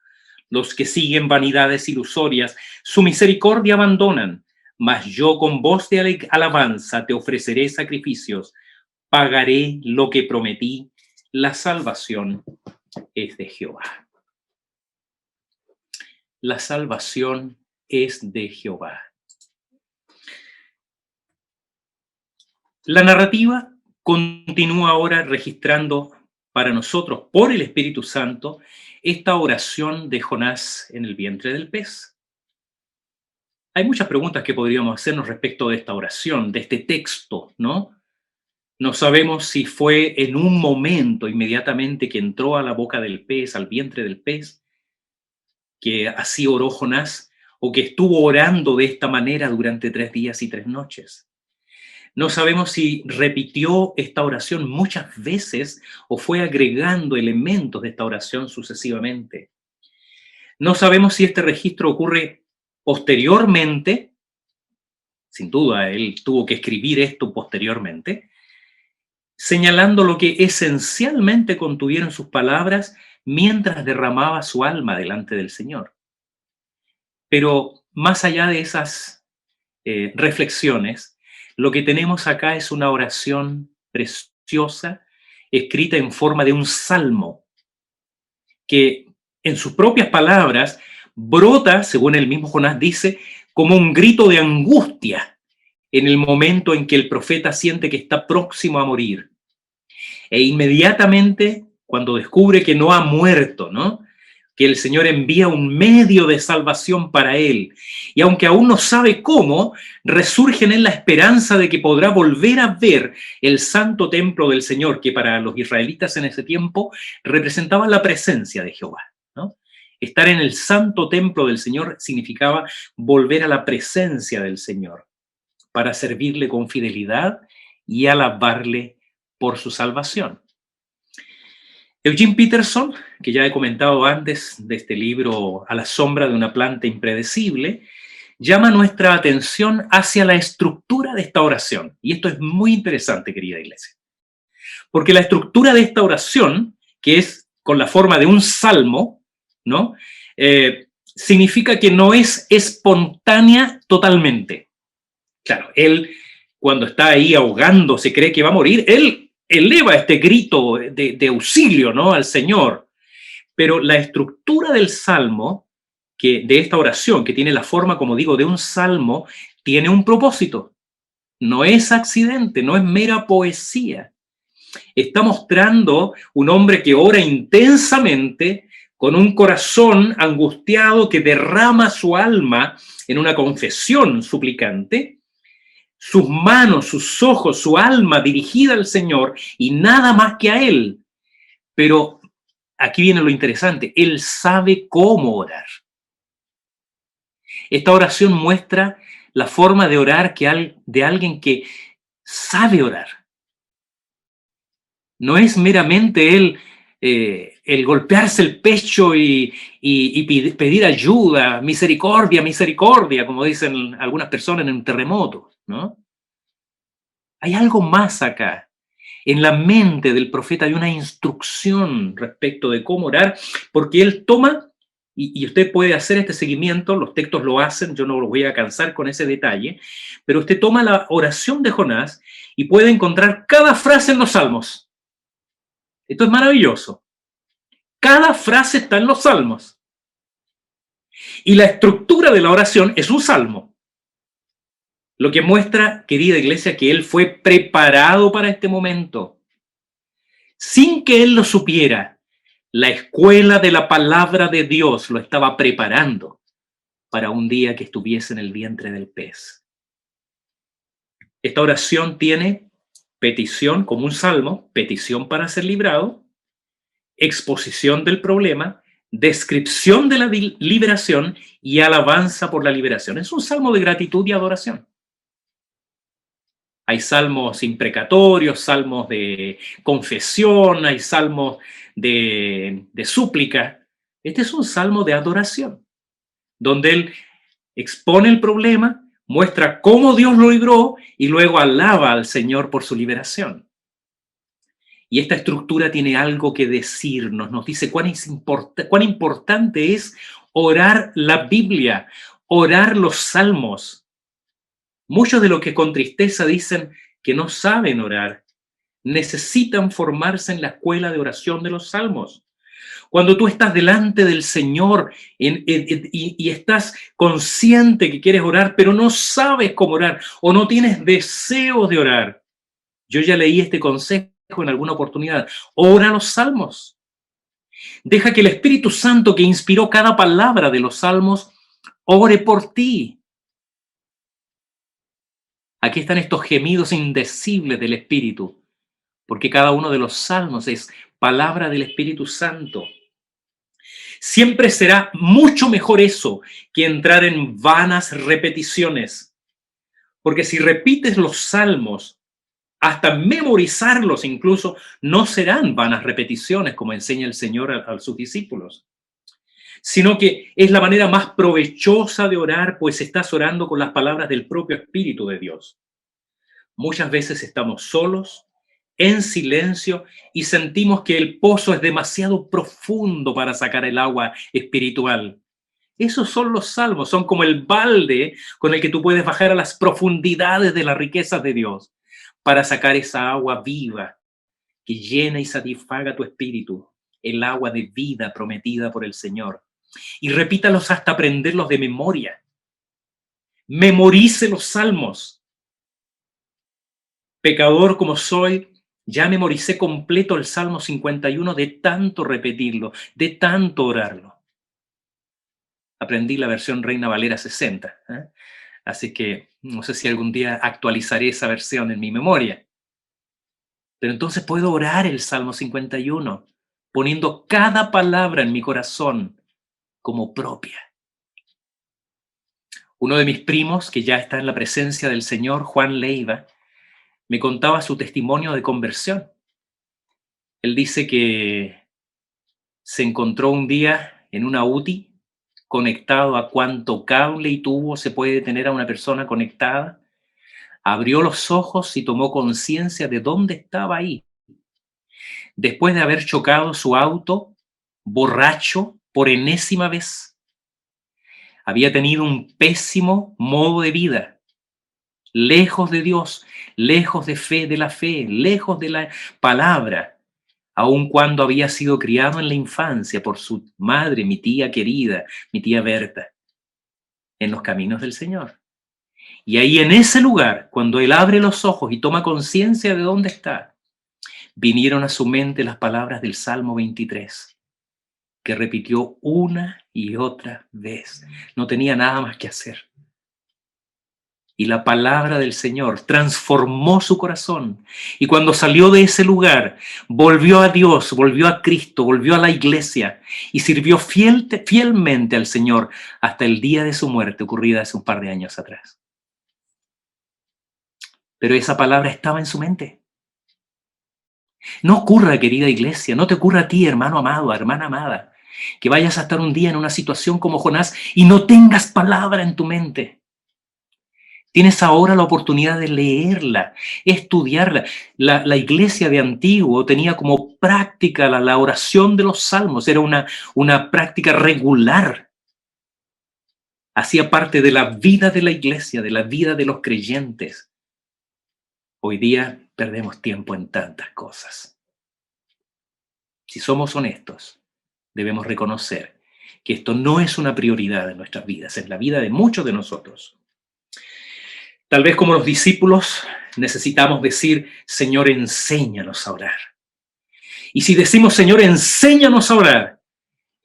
Los que siguen vanidades ilusorias, su misericordia abandonan, mas yo con voz de alabanza te ofreceré sacrificios, pagaré lo que prometí, la salvación es de Jehová. La salvación es de Jehová. La narrativa continúa ahora registrando para nosotros, por el Espíritu Santo, esta oración de Jonás en el vientre del pez. Hay muchas preguntas que podríamos hacernos respecto de esta oración, de este texto, ¿no? No sabemos si fue en un momento inmediatamente que entró a la boca del pez, al vientre del pez, que así oró Jonás, o que estuvo orando de esta manera durante 3 días y 3 noches. No sabemos si repitió esta oración muchas veces o fue agregando elementos de esta oración sucesivamente. No sabemos si este registro ocurre posteriormente. Sin duda, él tuvo que escribir esto posteriormente, señalando lo que esencialmente contuvieron sus palabras mientras derramaba su alma delante del Señor. Pero más allá de esas reflexiones, lo que tenemos acá es una oración preciosa, escrita en forma de un salmo, que en sus propias palabras brota, según el mismo Jonás dice, como un grito de angustia en el momento en que el profeta siente que está próximo a morir. E inmediatamente, cuando descubre que no ha muerto, ¿no?, que el Señor envía un medio de salvación para él. Y aunque aún no sabe cómo, resurge en él la esperanza de que podrá volver a ver el santo templo del Señor, que para los israelitas en ese tiempo representaba la presencia de Jehová, ¿no? Estar en el santo templo del Señor significaba volver a la presencia del Señor para servirle con fidelidad y alabarle por su salvación. Eugene Peterson, que ya he comentado antes de este libro A la sombra de una planta impredecible, llama nuestra atención hacia la estructura de esta oración. Y esto es muy interesante, querida iglesia. Porque la estructura de esta oración, que es con la forma de un salmo, ¿no? Significa que no es espontánea totalmente. Claro, él cuando está ahí ahogando, se cree que va a morir, él eleva este grito de auxilio, ¿no?, al Señor. Pero la estructura del salmo, de esta oración, que tiene la forma, como digo, de un salmo, tiene un propósito. No es accidente, no es mera poesía. Está mostrando un hombre que ora intensamente, con un corazón angustiado que derrama su alma en una confesión suplicante, sus manos, sus ojos, su alma dirigida al Señor y nada más que a Él. Pero aquí viene lo interesante, Él sabe cómo orar. Esta oración muestra la forma de orar de alguien que sabe orar. No es meramente el golpearse el pecho y pedir ayuda, misericordia, misericordia, como dicen algunas personas en un terremoto, ¿no? Hay algo más acá. En la mente del profeta hay una instrucción respecto de cómo orar, porque él toma, y usted puede hacer este seguimiento, los textos lo hacen, yo no los voy a cansar con ese detalle, pero usted toma la oración de Jonás y puede encontrar cada frase en los salmos. Esto es maravilloso. Cada frase está en los salmos. Y la estructura de la oración es un salmo. Lo que muestra, querida iglesia, que él fue preparado para este momento. Sin que él lo supiera, la escuela de la palabra de Dios lo estaba preparando para un día que estuviese en el vientre del pez. Esta oración tiene petición como un salmo, petición para ser librado, exposición del problema, descripción de la liberación y alabanza por la liberación. Es un salmo de gratitud y adoración. Hay salmos imprecatorios, salmos de confesión, hay salmos de súplica. Este es un salmo de adoración, donde él expone el problema, muestra cómo Dios lo libró y luego alaba al Señor por su liberación. Y esta estructura tiene algo que decirnos, nos dice cuán importante es orar la Biblia, orar los salmos. Muchos de los que con tristeza dicen que no saben orar, necesitan formarse en la escuela de oración de los salmos. Cuando tú estás delante del Señor y estás consciente que quieres orar, pero no sabes cómo orar o no tienes deseos de orar. Yo ya leí este consejo en alguna oportunidad. Ora los salmos. Deja que el Espíritu Santo que inspiró cada palabra de los salmos ore por ti. Aquí están estos gemidos indecibles del Espíritu, porque cada uno de los salmos es palabra del Espíritu Santo. Siempre será mucho mejor eso que entrar en vanas repeticiones, porque si repites los salmos, hasta memorizarlos incluso, no serán vanas repeticiones, como enseña el Señor a sus discípulos, sino que es la manera más provechosa de orar, pues estás orando con las palabras del propio Espíritu de Dios. Muchas veces estamos solos, en silencio, y sentimos que el pozo es demasiado profundo para sacar el agua espiritual. Esos son los salmos, son como el balde con el que tú puedes bajar a las profundidades de las riquezas de Dios para sacar esa agua viva que llena y satisfaga tu espíritu, el agua de vida prometida por el Señor. Y repítalos hasta aprenderlos de memoria. Memorice los salmos. Pecador como soy, ya memoricé completo el Salmo 51 de tanto repetirlo, de tanto orarlo. Aprendí la versión Reina Valera 60, ¿eh? Así que no sé si algún día actualizaré esa versión en mi memoria. Pero entonces puedo orar el Salmo 51, poniendo cada palabra en mi corazón como propia. Uno de mis primos, que ya está en la presencia del Señor, Juan Leiva, me contaba su testimonio de conversión. Él dice que se encontró un día en una UTI, conectado a cuánto cable y tubo se puede tener a una persona conectada. Abrió los ojos y tomó conciencia de dónde estaba ahí. Después de haber chocado su auto, borracho por enésima vez, había tenido un pésimo modo de vida, lejos de Dios, lejos de la fe, lejos de la palabra, aun cuando había sido criado en la infancia por su madre, mi tía querida, mi tía Berta, en los caminos del Señor. Y ahí en ese lugar, cuando él abre los ojos y toma conciencia de dónde está, vinieron a su mente las palabras del Salmo 23, que repitió una y otra vez. No tenía nada más que hacer. Y la palabra del Señor transformó su corazón. Y cuando salió de ese lugar, volvió a Dios, volvió a Cristo, volvió a la iglesia y sirvió fielmente al Señor hasta el día de su muerte, ocurrida hace un par de años atrás. Pero esa palabra estaba en su mente. No ocurra, querida iglesia, no te ocurra a ti, hermano amado, hermana amada, que vayas a estar un día en una situación como Jonás y no tengas palabra en tu mente. Tienes ahora la oportunidad de leerla, estudiarla. La iglesia de antiguo tenía como práctica la oración de los salmos, era una práctica regular. Hacía parte de la vida de la iglesia, de la vida de los creyentes. Hoy día perdemos tiempo en tantas cosas. Si somos honestos, debemos reconocer que esto no es una prioridad en nuestras vidas, es la vida de muchos de nosotros. Tal vez como los discípulos necesitamos decir, Señor, enséñanos a orar. Y si decimos, Señor, enséñanos a orar,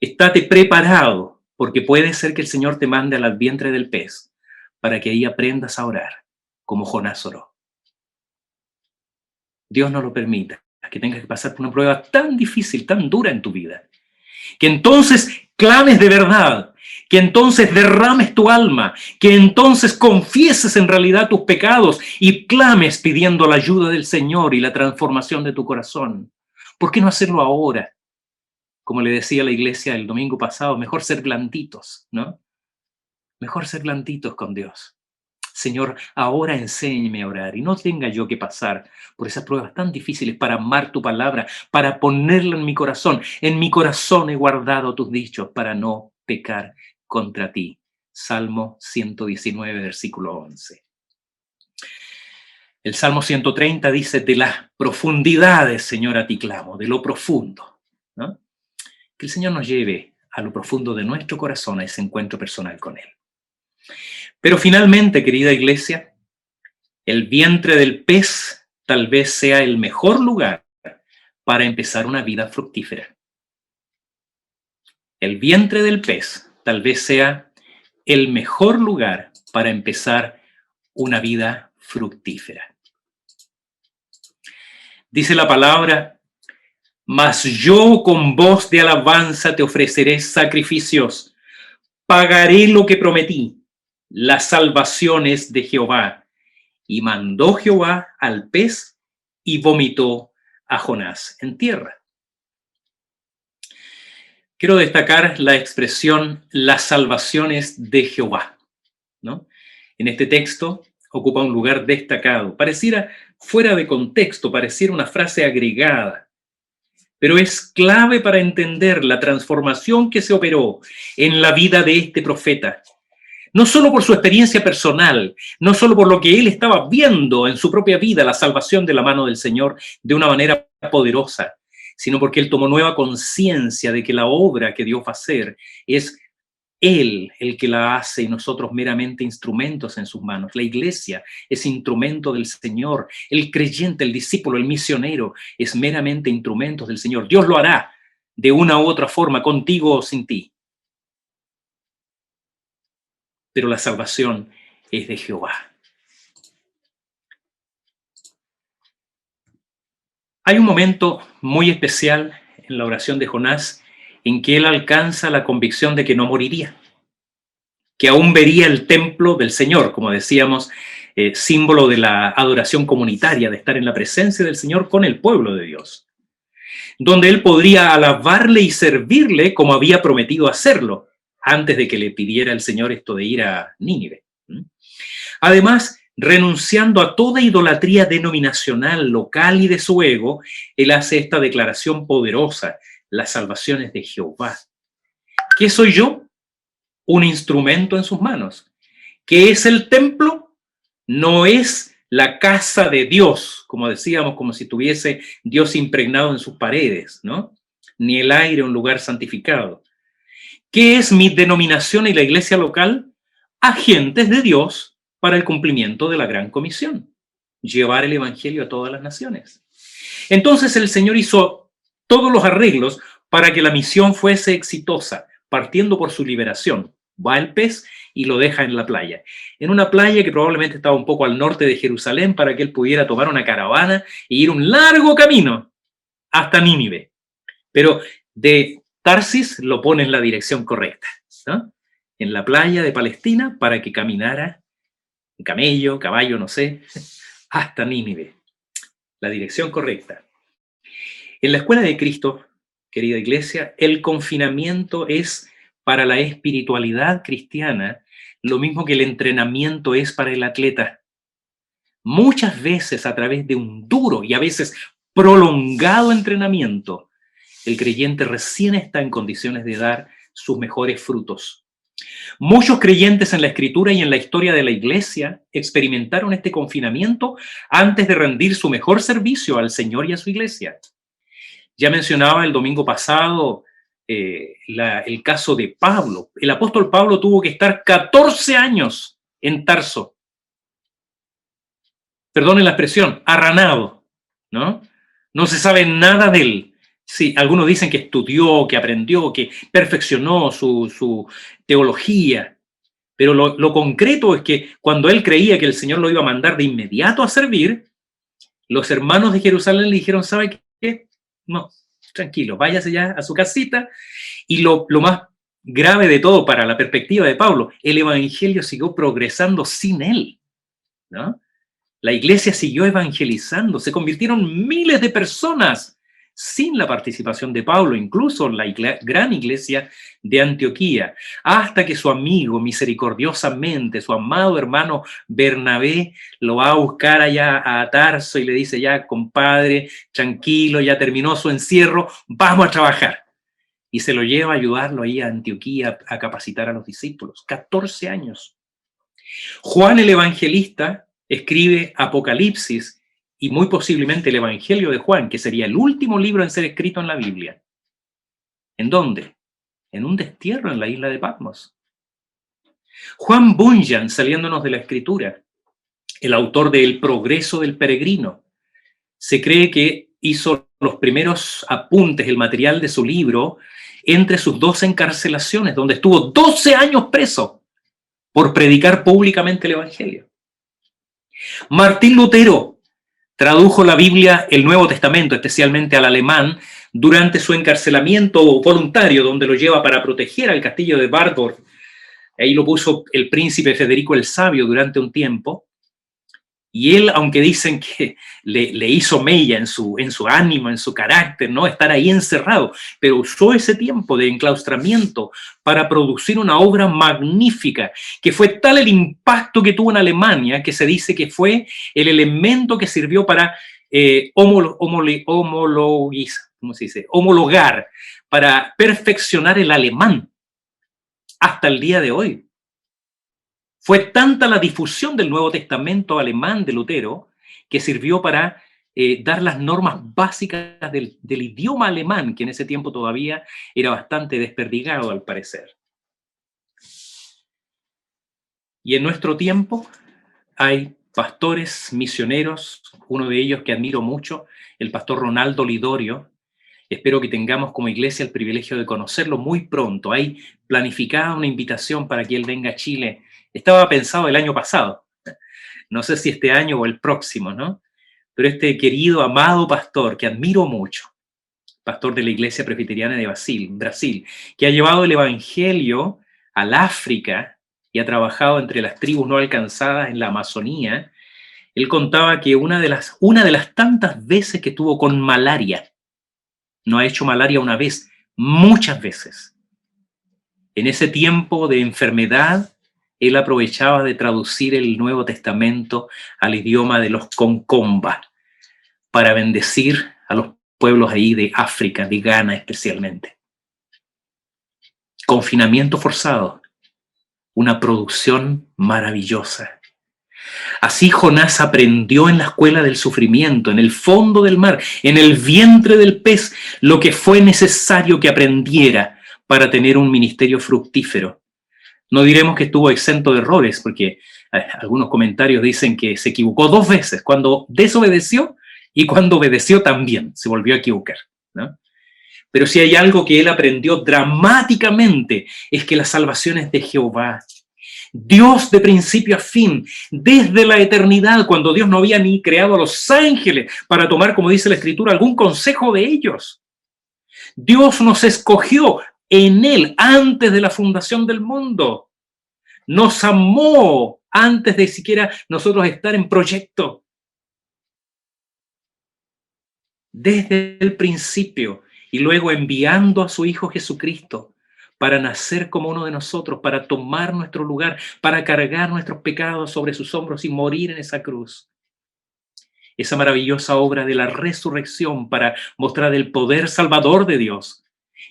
estate preparado, porque puede ser que el Señor te mande al vientre del pez para que ahí aprendas a orar, como Jonás oró. Dios no lo permita, que tengas que pasar por una prueba tan difícil, tan dura en tu vida, que entonces clames de verdad, que entonces derrames tu alma, que entonces confieses en realidad tus pecados y clames pidiendo la ayuda del Señor y la transformación de tu corazón. ¿Por qué no hacerlo ahora? Como le decía a la iglesia el domingo pasado, mejor ser blanditos, ¿no? Mejor ser blanditos con Dios. Señor, ahora enséñame a orar y no tenga yo que pasar por esas pruebas tan difíciles para amar tu palabra, para ponerla en mi corazón. En mi corazón he guardado tus dichos para no pecar contra ti. Salmo 119, versículo 11. El Salmo 130 dice, de las profundidades, Señor, a ti clamo, de lo profundo, ¿no? Que el Señor nos lleve a lo profundo de nuestro corazón, a ese encuentro personal con Él. Pero finalmente, querida iglesia, el vientre del pez tal vez sea el mejor lugar para empezar una vida fructífera. El vientre del pez tal vez sea el mejor lugar para empezar una vida fructífera. Dice la palabra, mas yo con voz de alabanza te ofreceré sacrificios, pagaré lo que prometí, la salvación es de Jehová. Y mandó Jehová al pez y vomitó a Jonás en tierra. Quiero destacar la expresión la salvación es de Jehová, ¿no? En este texto ocupa un lugar destacado. Pareciera fuera de contexto, pareciera una frase agregada, pero es clave para entender la transformación que se operó en la vida de este profeta. No solo por su experiencia personal, no solo por lo que él estaba viendo en su propia vida, la salvación de la mano del Señor de una manera poderosa, sino porque él tomó nueva conciencia de que la obra que Dios va a hacer es él el que la hace y nosotros meramente instrumentos en sus manos. La iglesia es instrumento del Señor, el creyente, el discípulo, el misionero es meramente instrumentos del Señor. Dios lo hará de una u otra forma, contigo o sin ti. pero la salvación es de Jehová. Hay un momento muy especial en la oración de Jonás en que él alcanza la convicción de que no moriría, que aún vería el templo del Señor, como decíamos, símbolo de la adoración comunitaria, de estar en la presencia del Señor con el pueblo de Dios, donde él podría alabarle y servirle como había prometido hacerlo, antes de que le pidiera el Señor esto de ir a Nínive. Además, renunciando a toda idolatría denominacional, local y de su ego, él hace esta declaración poderosa: la salvación es de Jehová. ¿Qué soy yo? Un instrumento en sus manos. ¿Qué es el templo? No es la casa de Dios, como decíamos, como si tuviese Dios impregnado en sus paredes, ¿no? Ni el aire un lugar santificado. ¿Qué es mi denominación y la iglesia local? Agentes de Dios para el cumplimiento de la gran comisión: llevar el evangelio a todas las naciones. Entonces el Señor hizo todos los arreglos para que la misión fuese exitosa, partiendo por su liberación. Va el pez y lo deja en la playa. En una playa que probablemente estaba un poco al norte de Jerusalén, para que él pudiera tomar una caravana e ir un largo camino hasta Nínive. Pero de Tarsis lo pone en la dirección correcta, ¿no? En la playa de Palestina, para que caminara en camello, caballo, no sé, hasta Nínive. La dirección correcta. En la escuela de Cristo, querida iglesia, el confinamiento es para la espiritualidad cristiana lo mismo que el entrenamiento es para el atleta. Muchas veces, a través de un duro y a veces prolongado entrenamiento, el creyente recién está en condiciones de dar sus mejores frutos. Muchos creyentes en la Escritura y en la historia de la Iglesia experimentaron este confinamiento antes de rendir su mejor servicio al Señor y a su Iglesia. Ya mencionaba el domingo pasado el caso de Pablo. El apóstol Pablo tuvo que estar 14 años en Tarso. Perdonen la expresión, arranado, ¿no? No se sabe nada de él. Sí, algunos dicen que estudió, que aprendió, que perfeccionó su teología, pero lo concreto es que cuando él creía que el Señor lo iba a mandar de inmediato a servir, los hermanos de Jerusalén le dijeron: ¿sabe qué? No, tranquilo, váyase ya a su casita. Y lo más grave de todo para la perspectiva de Pablo, el evangelio siguió progresando sin él, ¿no? La iglesia siguió evangelizando, se convirtieron miles de personas sin la participación de Pablo, incluso la gran iglesia de Antioquía, hasta que su amigo, misericordiosamente, su amado hermano Bernabé, lo va a buscar allá a Tarso y le dice: ya, compadre, tranquilo, ya terminó su encierro, vamos a trabajar. Y se lo lleva a ayudarlo ahí a Antioquía a capacitar a los discípulos. 14 años. Juan el Evangelista escribe Apocalipsis y muy posiblemente el Evangelio de Juan, que sería el último libro en ser escrito en la Biblia. ¿En dónde? En un destierro en la isla de Patmos. Juan Bunyan, saliéndonos de la Escritura, el autor de El progreso del peregrino, se cree que hizo los primeros apuntes, el material de su libro, entre sus 2 encarcelaciones, donde estuvo 12 años preso por predicar públicamente el Evangelio. Martín Lutero tradujo la Biblia, el Nuevo Testamento, especialmente al alemán, durante su encarcelamiento voluntario, donde lo lleva para proteger al castillo de Wartburg. Ahí lo puso el príncipe Federico el Sabio durante un tiempo. Y él, aunque dicen que le hizo mella en su ánimo, en su carácter, ¿no? Estar ahí encerrado, pero usó ese tiempo de enclaustramiento para producir una obra magnífica, que fue tal el impacto que tuvo en Alemania, que se dice que fue el elemento que sirvió para homologar, para perfeccionar el alemán hasta el día de hoy. Fue tanta la difusión del Nuevo Testamento alemán de Lutero que sirvió para dar las normas básicas del idioma alemán, que en ese tiempo todavía era bastante desperdigado al parecer. Y en nuestro tiempo hay pastores misioneros, uno de ellos que admiro mucho, el pastor Ronaldo Lidorio. Espero que tengamos como iglesia el privilegio de conocerlo muy pronto. Hay planificada una invitación para que él venga a Chile Estaba pensado el año pasado, no sé si este año o el próximo, ¿no? Pero este querido, amado pastor que admiro mucho, pastor de la Iglesia Presbiteriana de Brasil, que ha llevado el Evangelio al África y ha trabajado entre las tribus no alcanzadas en la Amazonía. Él contaba que una de las tantas veces que estuvo con malaria, no ha hecho malaria una vez, muchas veces. En ese tiempo de enfermedad, él aprovechaba de traducir el Nuevo Testamento al idioma de los Concomba para bendecir a los pueblos ahí de África, de Ghana especialmente. Confinamiento forzado, una producción maravillosa. Así Jonás aprendió en la escuela del sufrimiento, en el fondo del mar, en el vientre del pez, lo que fue necesario que aprendiera para tener un ministerio fructífero. No diremos que estuvo exento de errores, porque algunos comentarios dicen que se equivocó 2 veces, cuando desobedeció y cuando obedeció también se volvió a equivocar, ¿no? Pero si hay algo que él aprendió dramáticamente, es que la salvación es de Jehová. Dios de principio a fin, desde la eternidad, cuando Dios no había ni creado a los ángeles para tomar, como dice la Escritura, algún consejo de ellos. Dios nos escogió en Él antes de la fundación del mundo. Nos amó antes de siquiera nosotros estar en proyecto. Desde el principio, y luego enviando a su Hijo Jesucristo para nacer como uno de nosotros, para tomar nuestro lugar, para cargar nuestros pecados sobre sus hombros y morir en esa cruz. Esa maravillosa obra de la resurrección para mostrar el poder salvador de Dios,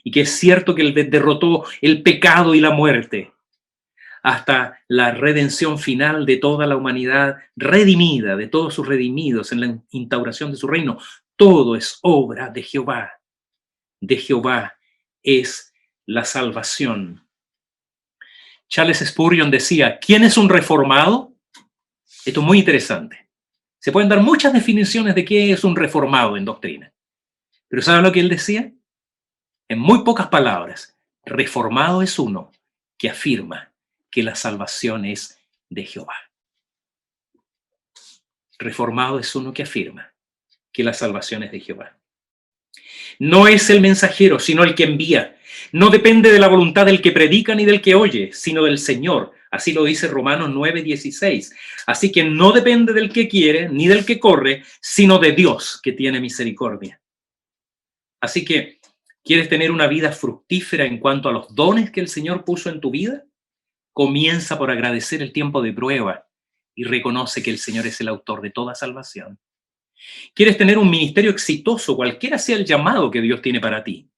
y que es cierto que Él derrotó el pecado y la muerte, hasta la redención final de toda la humanidad redimida, de todos sus redimidos en la instauración de su reino. Todo es obra de Jehová. De Jehová es la salvación. Charles Spurgeon decía, ¿quién es un reformado? Esto es muy interesante. Se pueden dar muchas definiciones de qué es un reformado en doctrina. Pero ¿saben lo que él decía? En muy pocas palabras, reformado es uno que afirma que la salvación es de Jehová. Reformado es uno que afirma que la salvación es de Jehová. No es el mensajero, sino el que envía. No depende de la voluntad del que predica ni del que oye, sino del Señor. Así lo dice Romanos 9:16. Así que no depende del que quiere ni del que corre, sino de Dios que tiene misericordia. Así que, ¿quieres tener una vida fructífera en cuanto a los dones que el Señor puso en tu vida? Comienza por agradecer el tiempo de prueba y reconoce que el Señor es el autor de toda salvación. ¿Quieres tener un ministerio exitoso, cualquiera sea el llamado que Dios tiene para ti?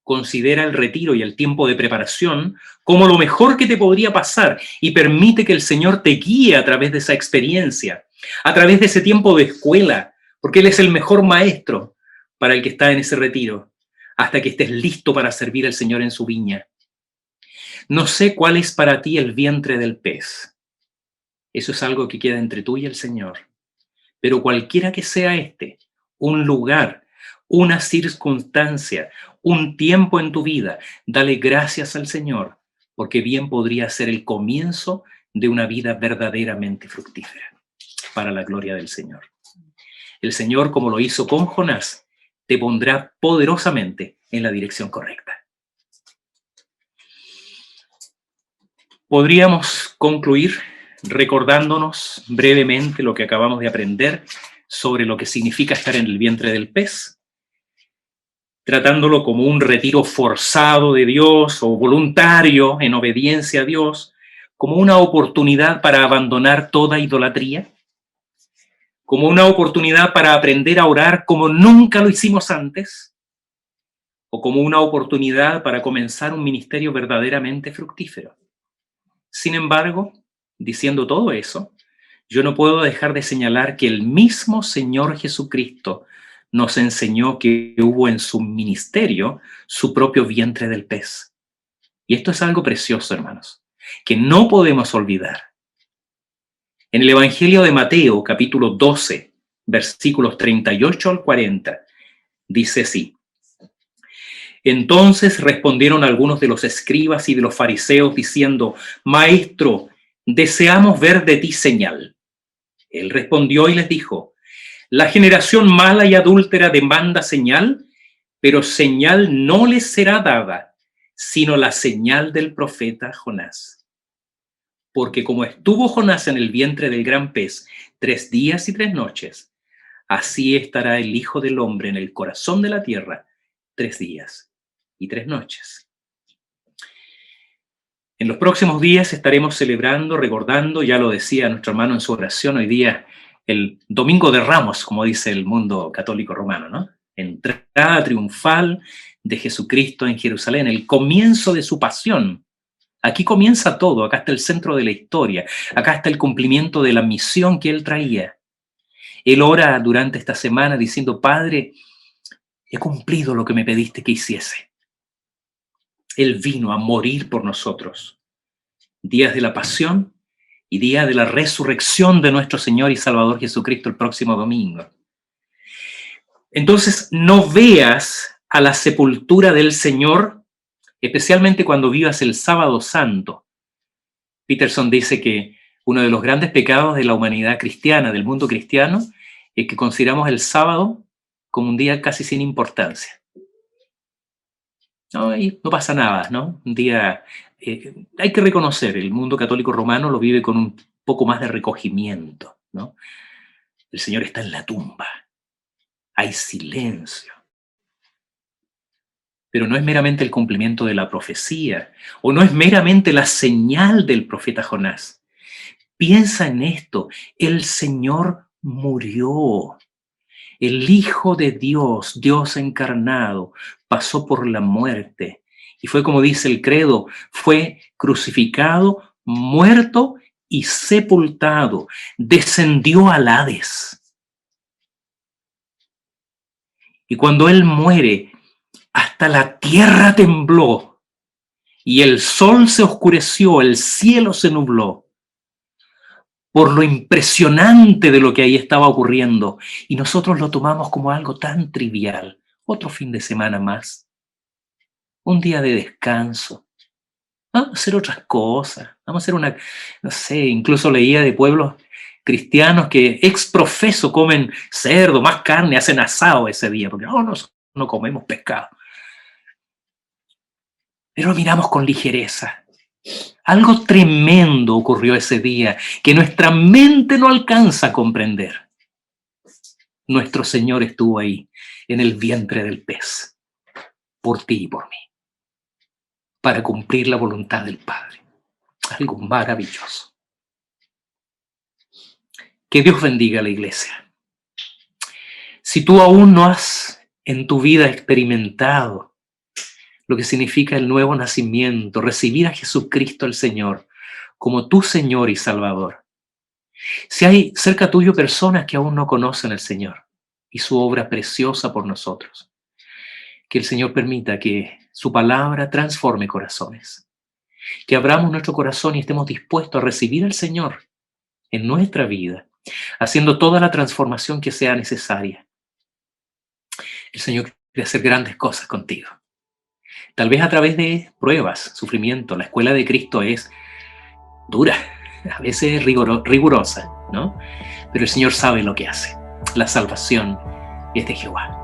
Considera el retiro y el tiempo de preparación como lo mejor que te podría pasar y permite que el Señor te guíe a través de esa experiencia, a través de ese tiempo de escuela, porque Él es el mejor maestro para el que está en ese retiro, hasta que estés listo para servir al Señor en su viña. No sé cuál es para ti el vientre del pez. Eso es algo que queda entre tú y el Señor. Pero cualquiera que sea un lugar, una circunstancia, un tiempo en tu vida, dale gracias al Señor, porque bien podría ser el comienzo de una vida verdaderamente fructífera, para la gloria del Señor. El Señor, como lo hizo con Jonás, te pondrá poderosamente en la dirección correcta. Podríamos concluir recordándonos brevemente lo que acabamos de aprender sobre lo que significa estar en el vientre del pez, tratándolo como un retiro forzado de Dios o voluntario en obediencia a Dios, como una oportunidad para abandonar toda idolatría, como una oportunidad para aprender a orar como nunca lo hicimos antes, o como una oportunidad para comenzar un ministerio verdaderamente fructífero. Sin embargo, diciendo todo eso, yo no puedo dejar de señalar que el mismo Señor Jesucristo nos enseñó que hubo en su ministerio su propio vientre del pez. Y esto es algo precioso, hermanos, que no podemos olvidar. En el Evangelio de Mateo, capítulo 12, versículos 38 al 40, dice así: Entonces respondieron algunos de los escribas y de los fariseos diciendo: Maestro, deseamos ver de ti señal. Él respondió y les dijo, la generación mala y adúltera demanda señal, pero señal no les será dada, sino la señal del profeta Jonás. Porque como estuvo Jonás en el vientre del gran pez 3 días y 3 noches, así estará el Hijo del Hombre en el corazón de la tierra 3 días y 3 noches. En los próximos días estaremos celebrando, recordando, ya lo decía nuestro hermano en su oración hoy día, el Domingo de Ramos, como dice el mundo católico romano, ¿no? Entrada triunfal de Jesucristo en Jerusalén, el comienzo de su pasión. Aquí comienza todo, acá está el centro de la historia, acá está el cumplimiento de la misión que él traía. Él ora durante esta semana diciendo, Padre, he cumplido lo que me pediste que hiciese. Él vino a morir por nosotros. Días de la pasión y día de la resurrección de nuestro Señor y Salvador Jesucristo el próximo domingo. Entonces, no veas a la sepultura del Señor, especialmente cuando vivas el Sábado Santo. Peterson dice que uno de los grandes pecados de la humanidad cristiana, del mundo cristiano, es que consideramos el sábado como un día casi sin importancia. No, y no pasa nada, ¿no? Un día, hay que reconocer, el mundo católico romano lo vive con un poco más de recogimiento, ¿no? El Señor está en la tumba, hay silencio. Pero no es meramente el cumplimiento de la profecía, o no es meramente la señal del profeta Jonás. Piensa en esto, el Señor murió. El Hijo de Dios, Dios encarnado, pasó por la muerte. Y fue como dice el credo, fue crucificado, muerto y sepultado. Descendió al Hades. Y cuando Él muere, hasta la tierra tembló. Y el sol se oscureció, el cielo se nubló. Por lo impresionante de lo que ahí estaba ocurriendo, y nosotros lo tomamos como algo tan trivial. Otro fin de semana más, un día de descanso, vamos a hacer otras cosas, vamos a hacer una, no sé, incluso leía de pueblos cristianos que ex profeso comen cerdo, más carne, hacen asado ese día, porque no comemos pescado. Pero lo miramos con ligereza. Algo tremendo ocurrió ese día que nuestra mente no alcanza a comprender. Nuestro Señor estuvo ahí, en el vientre del pez, por ti y por mí, para cumplir la voluntad del Padre. Algo maravilloso. Que Dios bendiga a la iglesia. Si tú aún no has en tu vida experimentado lo que significa el nuevo nacimiento, recibir a Jesucristo el Señor como tu Señor y Salvador. Si hay cerca tuyo personas que aún no conocen al Señor y su obra preciosa por nosotros, que el Señor permita que su palabra transforme corazones, que abramos nuestro corazón y estemos dispuestos a recibir al Señor en nuestra vida, haciendo toda la transformación que sea necesaria. El Señor quiere hacer grandes cosas contigo. Tal vez a través de pruebas, sufrimiento. La escuela de Cristo es dura, a veces rigurosa, ¿no? Pero el Señor sabe lo que hace. La salvación es de Jehová.